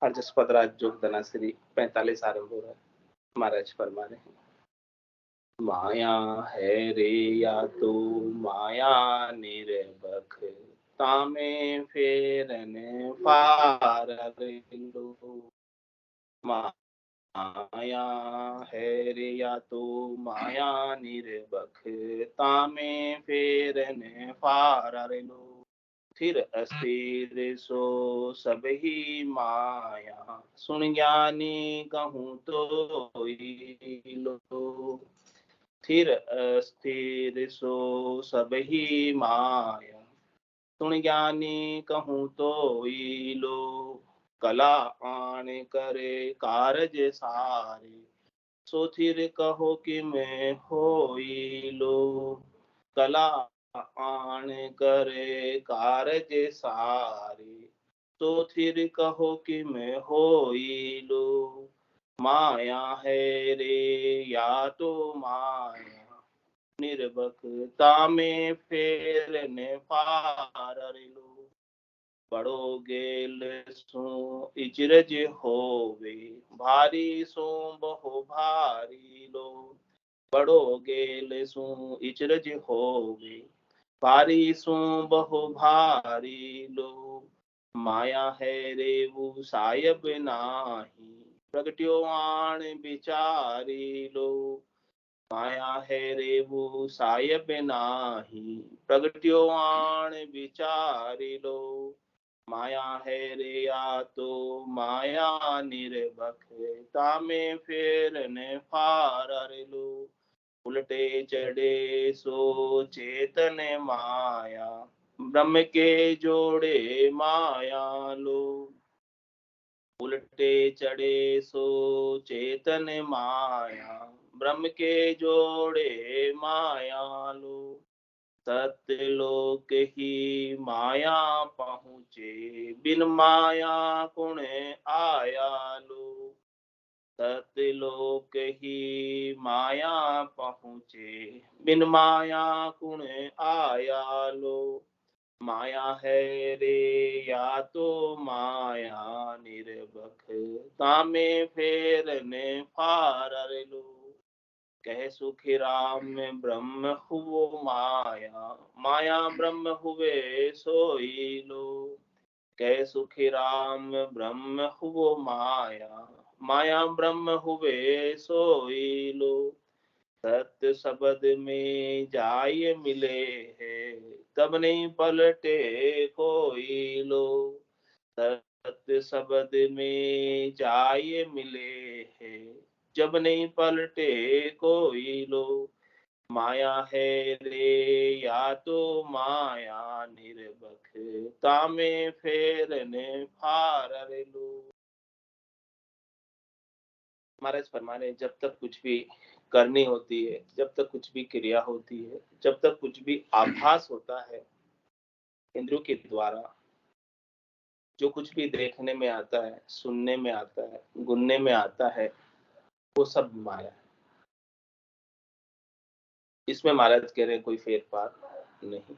अर्जस्पद राज जोग धनाश्री 45 आरंभ हो रहा है। महाराज फरमा रहे हैं, माया है रे या तो माया निर्बख, तामे फेरन फार लो। माया है रे या तो माया निर्बख, तामे फेरन फार लो। फिर अस्थिर सो सब ही माया, सुन ज्ञानी कहूँ तो लो। स्थिर अस्थिर सो सब ही माया, सुन ज्ञानी कहूँ तो लो। कला आन करे कारज सारे, सो थिर कहो कि मैं होई लो। कला आन करे कारज सारे, तो थिर कहो कि मैं होई लो। माया है रे या तो माया निर्बक, तामे फेरने पार लो। बड़ो गेल सो इचरज होवे, भारी सो बहु भारी लो। बड़ो गेल सो इचरज होवे, भारी सो बहु भारी लो। माया है रेवु सायब नाही, प्रगट्यो आण विचारी लो। माया है रेवु सायब नाही, प्रगट्यो आण विचारी लो। माया है रे या तो माया निर्बख, तामे फेरने फार लो। उलटे चढ़े सो चेतन माया, ब्रह्म के जोड़े माया लो। उलटे चढ़े सो चेतन माया, ब्रह्म के जोड़े माया लो। सत्यलोक ही माया पहुँचे, बिन माया कुण आया लो। सत्यलोक ही माया पहुँचे, बिन माया कुण आया लो। माया है रे या तो माया निर्बख, तामे फेरने फार लो। कह सुखी राम ब्रह्म हुओ माया, माया ब्रह्म हुए सोई लो। कह सुखी राम ब्रह्म हुओ माया, माया ब्रह्म हुए सोई लो। सत्य शब्द में जाय मिले है, तब नहीं पलटे कोई लो। सत्य शब्द में जाय मिले है, जब नहीं पलटे कोई लो। माया है रे या तो माया निर्बख, तामे फेरने फार लो। महाराज फरमाने, जब तक कुछ भी करनी होती है, जब तक कुछ भी क्रिया होती है, जब तक कुछ भी आभास होता है इंद्रियों के द्वारा, जो कुछ भी देखने में आता है, सुनने में आता है, गुनने में आता है, वो सब माया है। इसमें महाराज कह रहे हैं कोई फेरफार नहीं।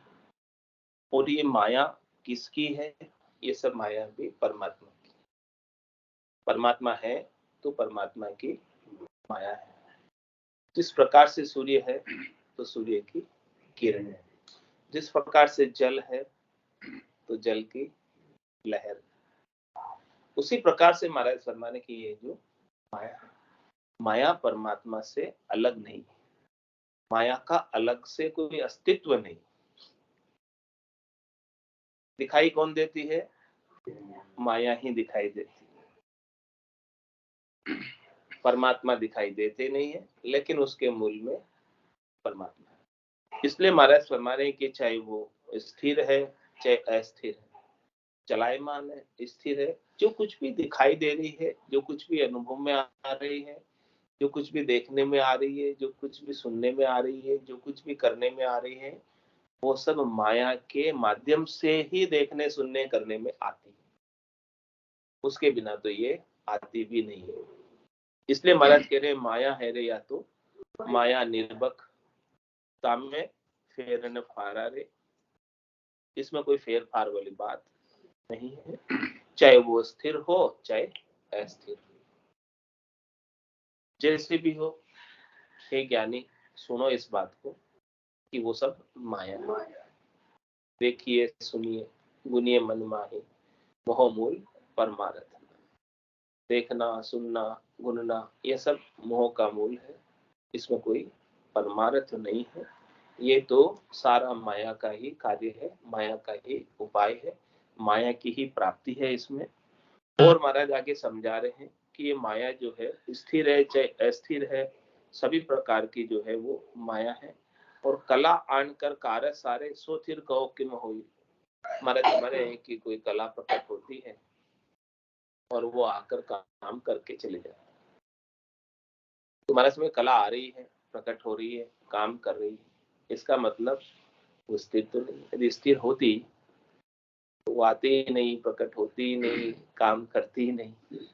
और ये माया किसकी है? ये सब माया भी परमात्मा की। परमात्मा है तो परमात्मा की माया है। जिस प्रकार से सूर्य है तो सूर्य की किरण है, जिस प्रकार से जल है तो जल की लहर, उसी प्रकार से महाराज फरमाने की ये जो माया है, माया परमात्मा से अलग नहीं है। माया का अलग से कोई अस्तित्व नहीं। दिखाई कौन देती है? माया ही दिखाई देती है। परमात्मा दिखाई देते नहीं है, लेकिन उसके मूल में परमात्मा है। इसलिए महाराज फरमा रहे हैं कि चाहे वो स्थिर है चाहे अस्थिर है, चलायमान है, स्थिर है, जो कुछ भी दिखाई दे रही है, जो कुछ भी अनुभव में आ रही है, जो कुछ भी देखने में आ रही है, जो कुछ भी सुनने में आ रही है, जो कुछ भी करने में आ रही है, वो सब माया के माध्यम से ही देखने, सुनने, करने में आती है। उसके बिना तो ये आती भी नहीं है। इसलिए महाराज कह रहे माया है रे या तो माया निर्बक, तामे फेरन फारा रे। इसमें कोई फेर फार वाली बात नहीं है। चाहे वो स्थिर हो चाहे अस्थिर हो, जैसे भी हो। हे ज्ञानी, सुनो इस बात को कि वो सब माया है। देखिए सुनिए, गुनिए मन माही, मोह मूल परमारथ। देखना, सुनना, गुनना, ये सब मोह का मूल है। इसमें कोई परमार्थ नहीं है। ये तो सारा माया का ही कार्य है, माया का ही उपाय है, माया की ही प्राप्ति है इसमें। और महाराज आगे समझा रहे हैं कि ये माया जो है स्थिर है चाहे अस्थिर है, सभी प्रकार की जो है वो माया है। और कला आन कर कार्य सारे सोथिर कहो किम होई। महाराज हमारे हैं कि कोई कला प्रकट होती है और वो आकर काम करके चले जाते हैं। तुम्हारे इसमें कला आ रही है, प्रकट हो रही है, काम कर रही है, इसका मतलब वो स्थिर तो नहीं। यदि स्थिर होती तो वो आती ही नहीं, प्रकट होती ही नहीं, काम करती ही नहीं।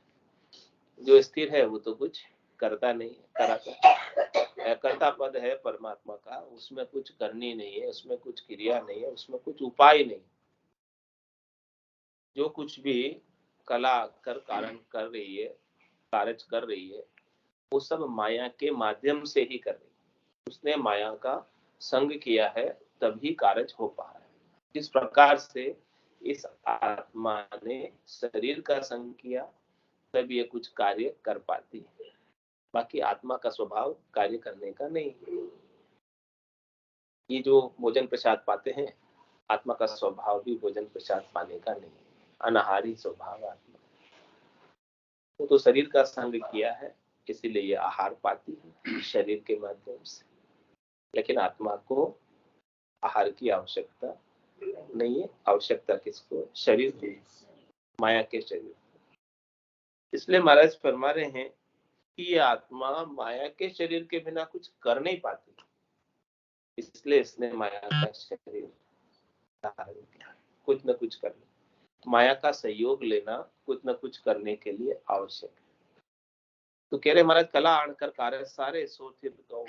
जो स्थिर है वो तो कुछ करता नहीं, कराता कर्ता पद है परमात्मा का, उसमें कुछ करनी नहीं है, उसमें कुछ क्रिया नहीं है, उसमें कुछ उपाय नहीं। जो कुछ भी कला कर कारण कर रही है, कार्य कर रही है, वो सब माया के माध्यम से ही कर रही है। उसने माया का संग किया है तभी कार्य हो पा रहा है। जिस प्रकार से इस आत्मा ने शरीर का संग किया तब ये कुछ कार्य कर पाती है, बाकी आत्मा का स्वभाव कार्य करने का नहीं है। ये जो भोजन प्रसाद पाते हैं, आत्मा का स्वभाव भी भोजन प्रसाद पाने का नहीं है, अनाहारी स्वभाव आत्मा। वो तो शरीर का संग किया है, इसीलिए ये आहार पाती है शरीर के माध्यम से। लेकिन आत्मा को आहार की आवश्यकता नहीं है। आवश्यकता किसको? शरीर की, माया के शरीर। इसलिए महाराज फरमा रहे हैं कि ये आत्मा माया के शरीर के बिना कुछ कर नहीं पाती, इसलिए इसने माया का शरीर धारण किया, कुछ न कुछ करना, माया का सहयोग लेना कुछ न कुछ करने के लिए आवश्यक है। तो कह रहे महाराज कला आकर कार्य सारे सोथिर हो।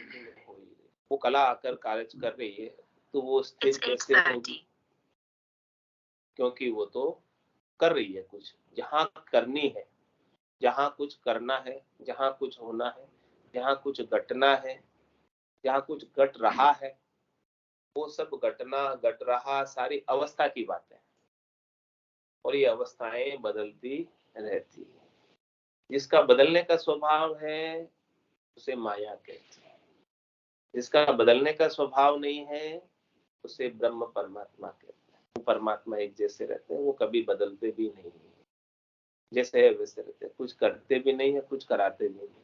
वो कला आकर कार्य कर रही है तो वो स्थिर कैसे होगी? क्योंकि वो तो कर रही है कुछ, जहां करनी है, जहां कुछ करना है, जहां कुछ होना है, जहां कुछ घटना है, जहां कुछ घट रहा है, वो सब घटना घट रहा सारी अवस्था की बात है। और ये अवस्थाएं बदलती रहती है। जिसका बदलने का स्वभाव है उसे माया कहते हैं, जिसका बदलने का स्वभाव नहीं है उसे ब्रह्म परमात्मा कहते हैं। वो परमात्मा एक जैसे रहते हैं, वो कभी बदलते भी नहीं है, जैसे है वैसे रहते हैं, कुछ करते भी नहीं है, कुछ कराते भी नहीं।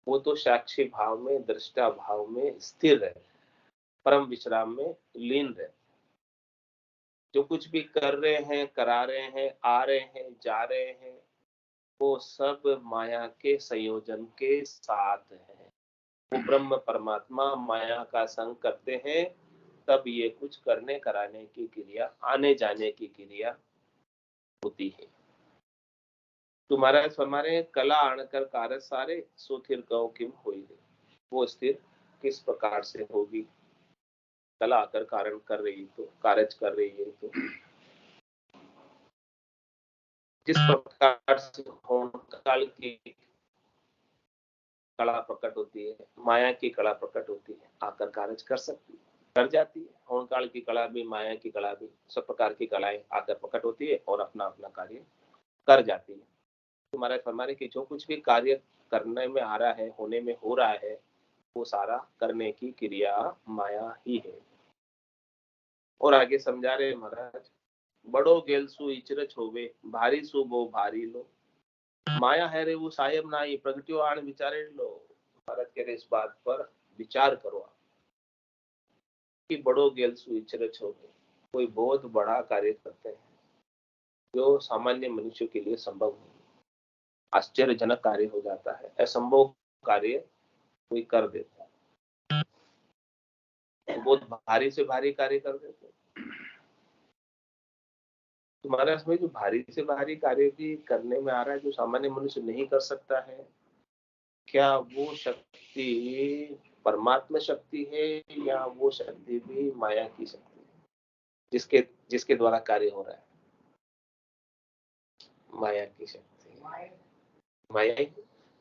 वो तो साक्षी भाव में, दृष्टा भाव में स्थिर है, परम विश्राम में लीन रहे। जो कुछ भी कर रहे हैं, करा रहे हैं, आ रहे हैं, जा रहे हैं, वो सब माया के संयोजन के साथ है। वो ब्रह्म परमात्मा माया का संग करते हैं तब ये कुछ करने कराने की क्रिया, आने जाने की क्रिया होती है। तुम्हारा हमारे कला आणकर कार्य सारे सुथिर कहो किम होई। वो स्थिर किस प्रकार से होगी? कला आकर कारण कर रही तो, कार्य कर रही है तो किस प्रकार से काल की कला प्रकट होती है, माया की कला प्रकट होती है, आकर कार्य कर सकती है, कर जाती है। होम काल की कला भी, माया की कला भी, सब प्रकार की कलाएं आकर प्रकट होती है और अपना अपना कार्य कर जाती है। तुम्हारा फरमाने की जो कुछ भी कार्य करने में आ रहा है, होने में हो रहा है, वो सारा करने की क्रिया माया ही है। और आगे समझा रहे महाराज, बड़ो गेल सु इचरच होवे, भारी सु बो भारी लो, माया है रे वो साहेब ना, ये प्रगटियो आण विचारे लो। महाराज कह रहे इस बात पर विचार करो आप कि बड़ो गेल सु इचरच होवे, कोई बहुत बड़ा कार्य करते हैं जो सामान्य मनुष्य के लिए संभव नहीं, आश्चर्यजनक कार्य हो जाता है, असंभव कार्य कोई कर देता है, बहुत भारी से भारी कार्य कर देते हैं। तुम्हारा इसमें जो भारी से भारी कार्य भी करने में आ रहा है, जो सामान्य मनुष्य नहीं कर सकता है, क्या वो शक्ति परमात्मा शक्ति है या वो शक्ति भी माया की शक्ति है जिसके जिसके द्वारा कार्य हो रहा है? माया की शक्ति, माया ही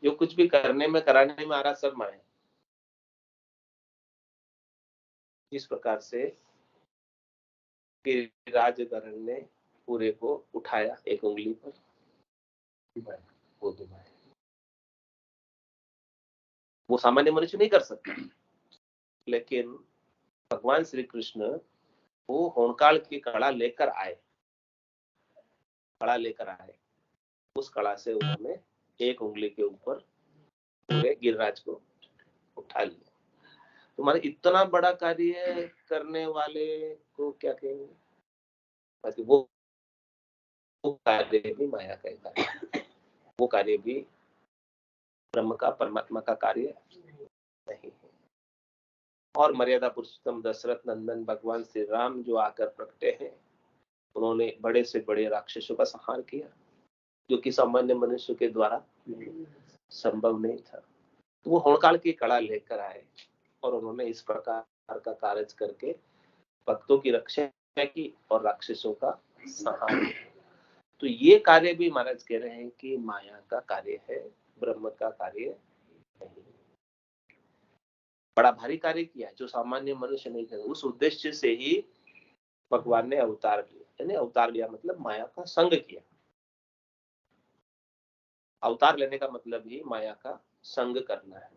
जो कुछ भी करने में कराने में आ रहा सब माया। इस प्रकार से गिरिराज गरुड़ ने पूरे को उठाया एक उंगली पर, वो भी माया। वो सामान्य मनुष्य नहीं कर सकता, लेकिन भगवान श्री कृष्ण वो होनकाल की कड़ा लेकर आए, कड़ा लेकर आए। उस कड़ा से उन्होंने एक उंगली के ऊपर पूरे गिरिराज को उठा लिया। तुम्हारे इतना बड़ा कार्य करने वाले को क्या कहेंगे? बाकी वो कार्य भी माया का कार्य, वो कार्य भी ब्रह्म का परमात्मा का कार्य नहीं है। और मर्यादा पुरुषोत्तम दशरथ नंदन भगवान श्री राम जो आकर प्रकटे हैं, उन्होंने बड़े से बड़े राक्षसों का संहार किया, जो कि सामान्य मनुष्य के द्वारा संभव नहीं था। तो वो होनकाल की कड़ा लेकर आए और उन्होंने इस प्रकार का कार्य करके भक्तों की रक्षा की और राक्षसों का संहार किया। तो ये कार्य भी महाराज कह रहे हैं कि माया का कार्य है, ब्रह्म का कार्य नहीं। बड़ा भारी कार्य किया जो सामान्य मनुष्य नहीं कर। उस उद्देश्य से ही भगवान ने अवतार लिया, यानी अवतार लिया मतलब माया का संग किया। अवतार लेने का मतलब ही माया का संग करना है।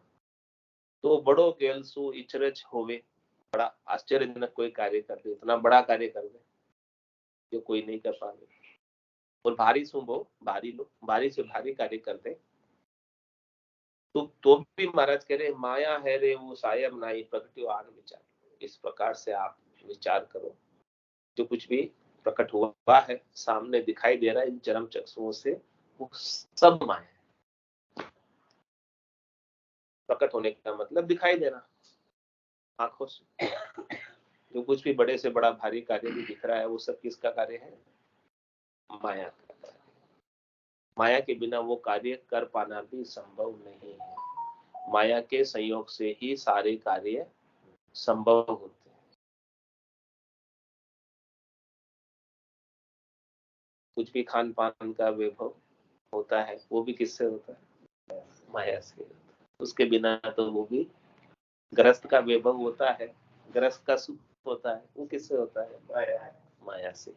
तो बड़ो गेलसु इचरज होवे, बड़ा आश्चर्यजनक कोई कार्य कर दे, इतना बड़ा कार्य कर दे जो कोई नहीं कर पाए। और भारी सुबो, भारी लो, भारी से भारी कार्य कर दे तो भी महाराज कह रहे माया है रे वो सायम नाई प्रकटियो आन विचार। इस प्रकार से आप विचार करो, जो कुछ भी प्रकट हुआ है, सामने दिखाई दे रहा है इन चरम चक्षुओं से, वो सब माया है। प्रकट होने का मतलब दिखाई देना आंखों से। जो कुछ भी बड़े से बड़ा भारी कार्य भी दिख रहा है, वो सब किसका कार्य है? माया का कार्य। माया के बिना वो कार्य कर पाना भी संभव नहीं है। माया के संयोग से ही सारे कार्य संभव होते हैं। कुछ भी खान पान का वैभव होता है, वो भी किससे होता है? माया से। उसके बिना तो वो भी, गृहस्थ का वैभव होता है, गृहस्थ का सुख होता है, वो किससे होता है? माया से।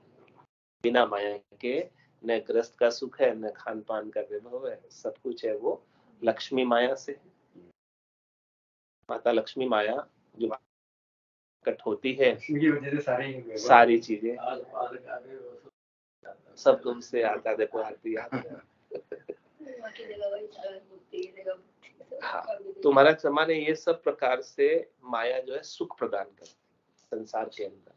बिना माया के न गृहस्थ का सुख है, न खान पान का वैभव है, सब कुछ है वो लक्ष्मी माया से। माता लक्ष्मी माया जो प्रकट होती है, सारी चीजें सब तुमसे आता, देखो आती आता। हाँ, तो महाराज हमारे ये सब प्रकार से माया जो है सुख प्रदान करती है संसार के अंदर।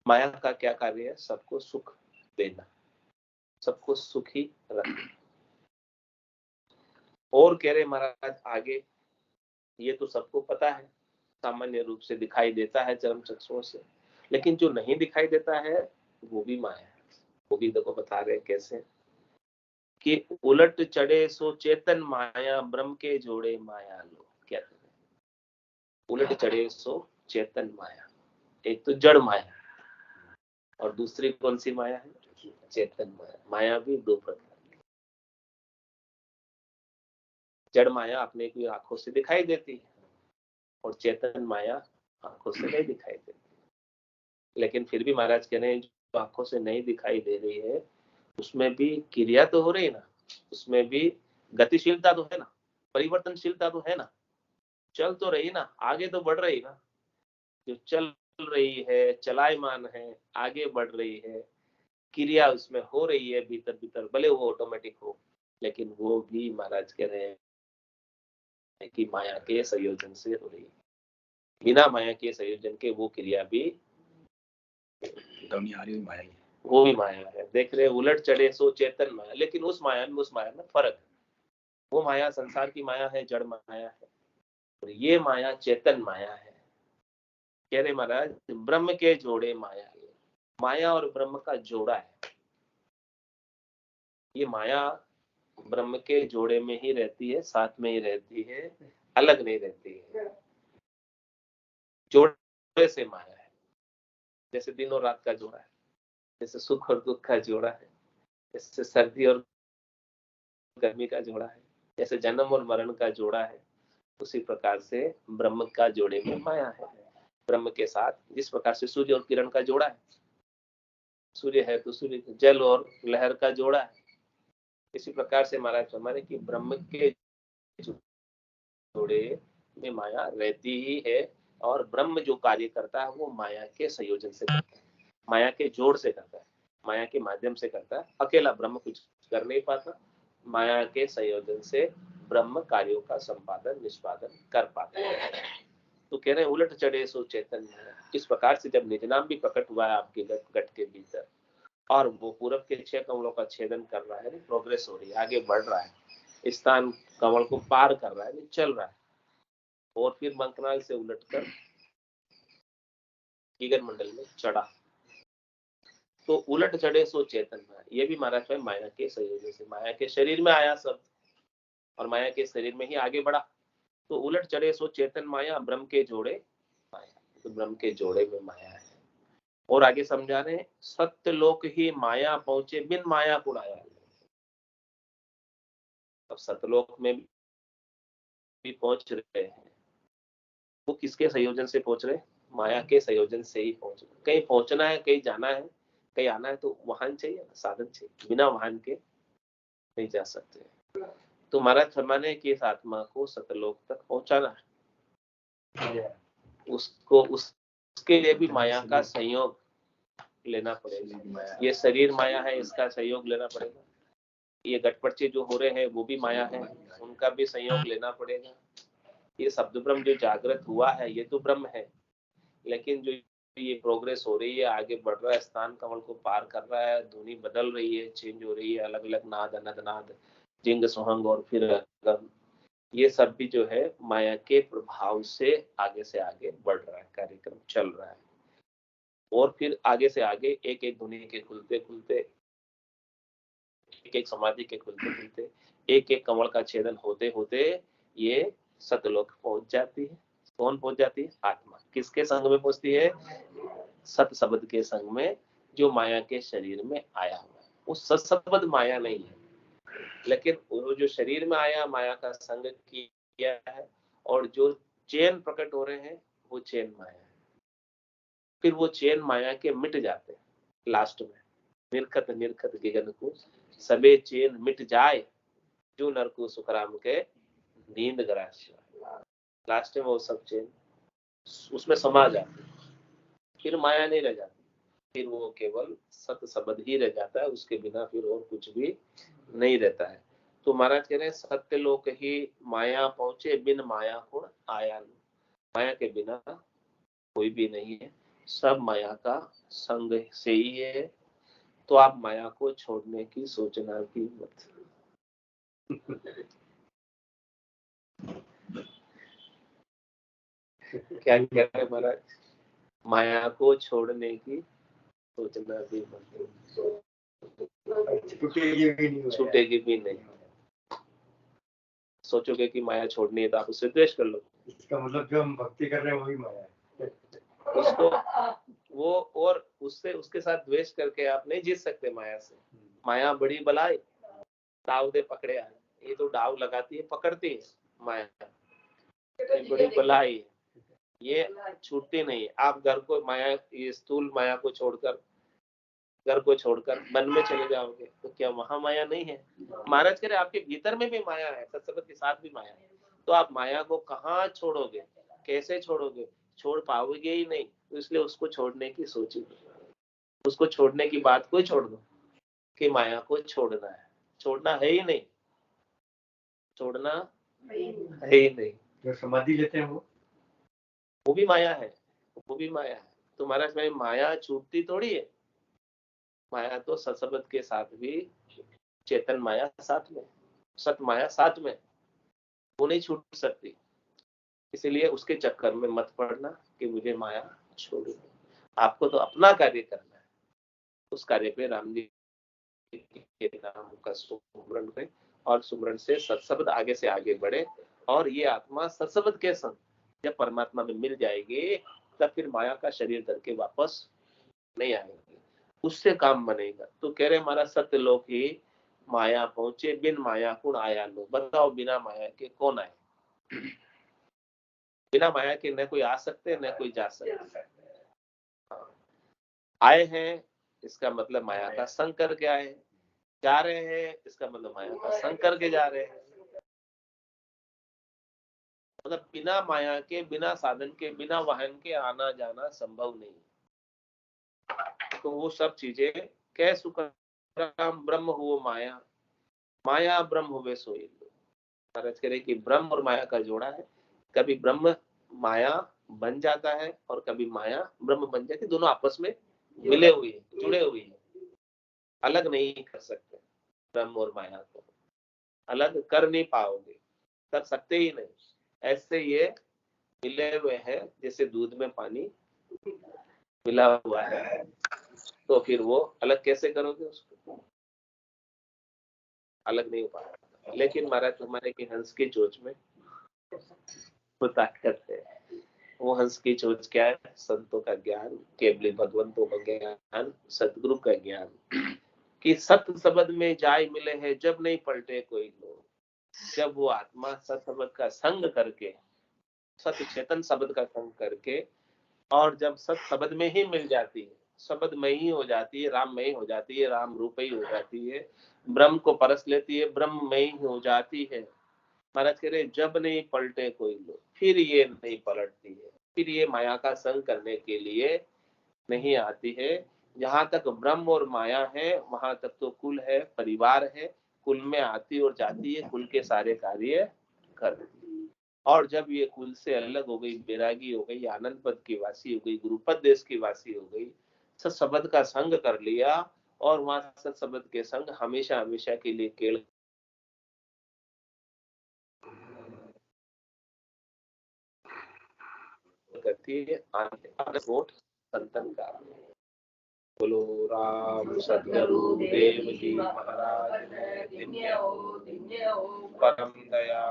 माया का क्या कार्य है? सबको सुख देना, सबको सुखी रखना। और कह रहे महाराज आगे, ये तो सबको पता है, सामान्य रूप से दिखाई देता है चरम चक्षुओं से, लेकिन जो नहीं दिखाई देता है वो भी माया है। वो भी देखो बता रहे कैसे कि उलट चढ़े सो चेतन माया, ब्रह्म के जोड़े माया लो। क्या उलट चढ़े सो चेतन माया? एक तो जड़ माया और दूसरी कौन सी माया है? चेतन माया। माया भी दो प्रकार की। जड़ माया अपने की आंखों से दिखाई देती है और चेतन माया आंखों से नहीं दिखाई देती। लेकिन फिर भी महाराज कह रहे हैं जो आंखों से नहीं दिखाई दे रही है उसमें भी क्रिया तो हो रही है ना, उसमें भी गतिशीलता तो है ना, परिवर्तनशीलता तो है ना, चल तो रही ना, आगे तो बढ़ रही ना। जो चल रही है, चलायमान है, आगे बढ़ रही है, क्रिया उसमें हो रही है भीतर भीतर, भले वो ऑटोमेटिक हो, लेकिन वो भी महाराज कह रहे हैं कि माया के संयोजन से हो रही है। बिना माया के संयोजन के वो क्रिया भी माया है, वो भी माया है। देख रहे उलट चढ़े सो चेतन माया, लेकिन उस माया में फर्क है। वो माया संसार की माया है, जड़ माया है, और ये माया चेतन माया है। कह रहे महाराज ब्रह्म के जोड़े माया है, माया और ब्रह्म का जोड़ा है। ये माया ब्रह्म के जोड़े में ही रहती है, साथ में ही रहती है, अलग नहीं रहती है। जोड़े से माया है, जैसे दिन और रात का जोड़ा है, जैसे सुख और दुख का जोड़ा है, जैसे सर्दी और गर्मी का जोड़ा है, जैसे जन्म और मरण का जोड़ा है, उसी प्रकार से ब्रह्म का जोड़े में माया है। ब्रह्म के साथ जिस प्रकार से सूर्य और किरण का जोड़ा है, सूर्य है तो सूर्य, जल और लहर का जोड़ा है, इसी प्रकार से महाराज हमारे कि ब्रह्म के जोड़े में माया रहती ही है। और ब्रह्म जो कार्य करता है वो माया के संयोजन से करता है, माया के जोड़ से करता है, माया के माध्यम से करता है। अकेला ब्रह्म कुछ कर नहीं पाता, माया के संयोजन से ब्रह्म कार्यों का संपादन निष्पादन कर पाता है। तो कह रहे हैं उलट चढ़े सो चैतन्य। इस प्रकार से जब निज नाम भी प्रकट हुआ है आपके गट के भीतर, और वो पूरब के 6 कमलों का छेदन कर रहा है, प्रोग्रेस हो रही है, आगे बढ़ रहा है, स्थान कमल को पार कर रहा है, चल रहा है, और फिर मंकनाल से उलटकर कीगर मंडल में चढ़ा। तो उलट चढ़े सो चेतन में, ये भी महाराज भाई माया के संयोजन से, माया के शरीर में आया सब और माया के शरीर में ही आगे बढ़ा। तो उलट चढ़े सो चेतन माया, ब्रह्म के जोड़े माया, तो ब्रह्म के जोड़े में माया है। और आगे समझा रहे, सत्य लोक ही माया पहुंचे बिन माया कुड़ाया। अब सतलोक में भी पहुंच रहे हैं, वो किसके संयोजन से पहुंच रहे? माया के संयोजन से ही पहुंच रहे। कहीं पहुंचना है, कहीं जाना है, कहीं आना है तो वाहन चाहिए, साधन चाहिए, बिना वाहन के नहीं जा सकते। तो महाराज फरमाने कि इस आत्मा को सतलोक तक पहुंचाना है, उसको उसके लिए भी माया का संयोग लेना पड़ेगा। ये शरीर माया है, इसका संयोग लेना पड़ेगा। ये गटपटचे जो हो रहे हैं वो भी माया है, उनका भी संयोग लेना पड़ेगा। ये शब्द ब्रह्म जो जागृत हुआ है ये तो ब्रह्म है, लेकिन जो ये प्रोग्रेस हो रही है, आगे बढ़ रहा है, स्थान कमल को पार कर रहा है, ध्वनि बदल रही है, चेंज हो रही है, अलग अलग नाद अनदनाद, जिंग सोहंग और फिर अगम, ये सब भी जो है माया के प्रभाव से आगे बढ़ रहा है, कार्यक्रम चल रहा है। और फिर आगे से आगे एक एक ध्वनि के खुलते खुलते, एक एक समाधि के खुलते खुलते, एक एक कमल का छेदन होते होते ये सतलोक पहुंच जाती है। कौन पहुंच जाती है? आत्मा। किसके संग में पहुंचती है? सत शब्द के संग में, जो माया के शरीर में आया हुआ है। वो सत शब्द माया नहीं है, लेकिन वो जो शरीर में आया माया का संग किया है, और जो चेन प्रकट हो रहे हैं वो चेन माया है। फिर वो चेन माया के मिट जाते हैं लास्ट में। निर्खत निर्खत गगन को सबे चेन मिट जाए, जो नर को सुखराम के नींद ग्रास। लास्ट में वो सब चेन उसमें समा जाती, फिर माया नहीं रह जाती, फिर वो केवल सत शब्द ही रह जाता है, उसके बिना फिर और कुछ भी नहीं रहता है। तो महाराज कह रहे हैं सत्य लोक ही माया पहुंचे बिन माया गुण आया। माया के बिना कोई भी नहीं है, सब माया का संग से ही है। तो आप माया को छोड़ने की सोचना भी मत। क्या कह रहे हैं महाराज? माया को छोड़ने की सोचना भी मत, छूटेगी भी नहीं। सोचोगे कि माया छोड़नी है तो आप उससे द्वेष कर लो। इसका मतलब जो हम भक्ति कर रहे हैं वही माया है। उसको वो, और उससे उसके साथ द्वेष करके आप नहीं जीत सकते माया से। माया बड़ी बलाई, दाव दे पकड़े आए। ये तो डाव लगाती है, पकड़ती है माया, ये बड़ी बलाई, ये छूटती नहीं। आप घर को माया, ये स्थूल माया को छोड़कर, घर को छोड़कर वन में चले जाओगे तो क्या वहां माया नहीं है? महाराज कह रहे आपके भीतर में भी माया है, सत्संग के साथ भी माया है। तो आप माया को कहाँ छोड़ोगे, कैसे छोड़ोगे? छोड़ पाओगे ही नहीं। तो इसलिए उसको छोड़ने की सोची, उसको छोड़ने की बात को छोड़ दो कि माया को छोड़ना है। छोड़ना है ही नहीं, छोड़ना है ही नहीं। जो समाधि लेते हैं वो भी माया है, वो भी माया है। तो महाराज भाई माया छूटती थोड़ी है, माया तो सत्संग के साथ भी, चेतन माया साथ में, सत माया साथ में, वो नहीं छूट सकती। इसलिए उसके चक्कर में मत पड़ना कि मुझे माया छोड़ो। आपको तो अपना कार्य करना है, उस कार्य पे राम जी के नाम का सुमरण करें, और सुमरण से सत्शब्द आगे से आगे बढ़े, और ये आत्मा सत्शब्द के संग जब परमात्मा में मिल जाएगी, तब फिर माया का शरीर धर के वापस नहीं आएगी। उससे काम बनेगा। तो कह रहे हमारा सत्यलोक ही माया पहुंचे, बिन माया कुण आया लो। बताओ बिना माया के कौन आए? बिना माया के न कोई आ सकते न कोई जा सकते। आए हैं इसका मतलब माया का संग करके आए, जा रहे हैं इसका मतलब माया का संग करके जा रहे हैं। मतलब बिना माया के, बिना साधन के, बिना वाहन के आना जाना संभव नहीं। तो वो सब चीजें कह सुखराम ब्रह्म हुओ माया, माया ब्रह्म हुए सोई। महाराज कह रहे कि ब्रह्म और माया का जोड़ा है। कभी ब्रह्म माया बन जाता है और कभी माया ब्रह्म बन जाती है। दोनों आपस में मिले हुए हैं, जुड़े हुए हैं, अलग नहीं कर सकते। ब्रह्म और माया को अलग कर नहीं पाओगे, कर सकते ही नहीं। ऐसे ये मिले हुए हैं, जैसे दूध में पानी मिला हुआ है, तो फिर वो अलग कैसे करोगे? उसको अलग नहीं हो पाएगा। लेकिन महाराज हमारे की हंस की चोंच में वो ताकत है। वो हंस की चोंच क्या है? संतों का ज्ञान, केवली भगवंतों का ज्ञान, सतगुरु का ज्ञान। कि सत शब्द में जाय मिले हैं जब नहीं पलटे कोई लोग। जब वो आत्मा सत शब्द का संग करके, सत चेतन शब्द का संग करके, और जब सत शब्द में ही मिल जाती है, शब्द में ही हो जाती है, राम में ही हो जाती है, राम रूप ही हो जाती है, ब्रह्म को परस लेती है, ब्रह्म में ही हो जाती है। महाराज कह रहे जब नहीं पलटे कोई लोग, फिर ये नहीं पलटती है, फिर ये माया का संग करने के लिए नहीं आती है। जहां तक ब्रह्म और माया है वहां तक तो कुल है, परिवार है। कुल में आती और जाती है, कुल के सारे कार्य करती है। और जब ये कुल से अलग हो गई, बैरागी हो गई, आनंद पद की वासी हो गई, गुरुपद देश की वासी हो गई, सत शब्द का संग कर लिया, और वहां सत शब्द के संग हमेशा हमेशा के लिए केवल करती है। वोट संतन का। बोलो राम सतगुरु देव जी महाराज ने परम दया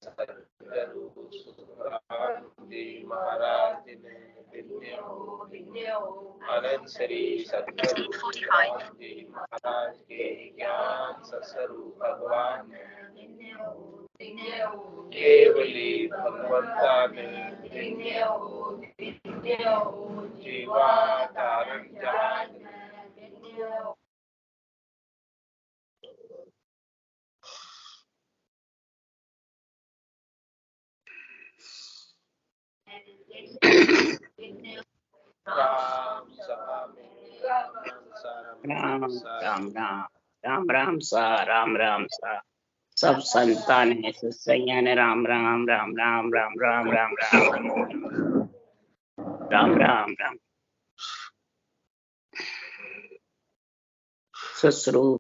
सतगुरु सुखराम जी महाराज ने अनंत श्री सतगुरु सुखराम जी महाराज के ज्ञान सत्स्वरूप भगवान केवली भगवंता ने जीवा धारण जान। राम सभा में राम राम राम राम राम सा राम राम सा सब संतान है सत्संग राम राम राम राम राम राम राम राम राम राम राम सस्वरूप